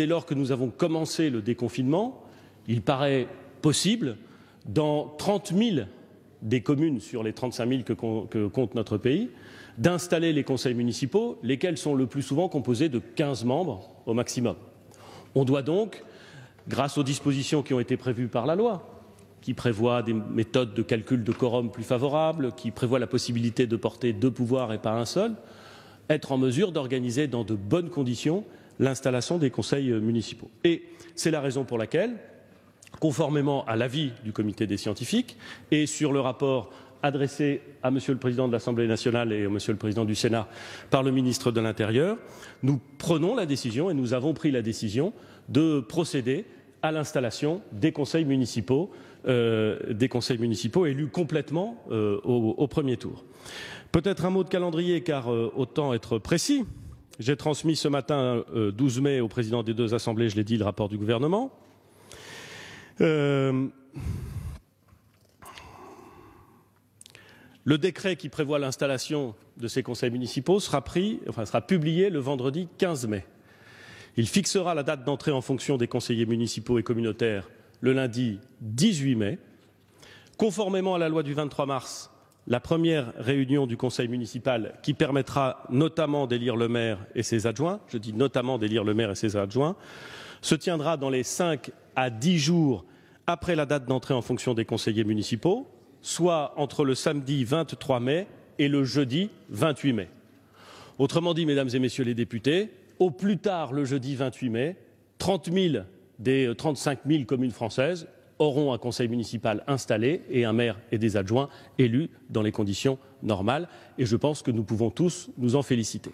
Dès lors que nous avons commencé le déconfinement, il paraît possible, dans 30 000 des communes sur les 35 000 que compte notre pays, d'installer les conseils municipaux, lesquels sont le plus souvent composés de 15 membres au maximum. On doit donc, grâce aux dispositions qui ont été prévues par la loi, qui prévoit des méthodes de calcul de quorum plus favorables, qui prévoit la possibilité de porter 2 pouvoirs et pas un seul, être en mesure d'organiser dans de bonnes conditions l'installation des conseils municipaux. Et c'est la raison pour laquelle, conformément à l'avis du comité des scientifiques et sur le rapport adressé à Monsieur le Président de l'Assemblée nationale et à Monsieur le Président du Sénat par le ministre de l'Intérieur, nous prenons la décision et nous avons pris la décision de procéder à l'installation des conseils municipaux élus complètement au premier tour. Peut-être un mot de calendrier, car autant être précis. J'ai transmis ce matin, 12 mai, au président des 2 assemblées, je l'ai dit, le rapport du gouvernement. Le décret qui prévoit l'installation de ces conseils municipaux sera publié le vendredi 15 mai. Il fixera la date d'entrée en fonction des conseillers municipaux et communautaires le lundi 18 mai. Conformément à la loi du 23 mars, la première réunion du conseil municipal, qui permettra notamment d'élire le maire et ses adjoints, je dis notamment d'élire le maire et ses adjoints, se tiendra dans les 5 à 10 jours après la date d'entrée en fonction des conseillers municipaux, soit entre le samedi 23 mai et le jeudi 28 mai. Autrement dit, mesdames et messieurs les députés, au plus tard le jeudi 28 mai, 30 000 des 35 000 communes françaises auront un conseil municipal installé et un maire et des adjoints élus dans les conditions normales. Et je pense que nous pouvons tous nous en féliciter.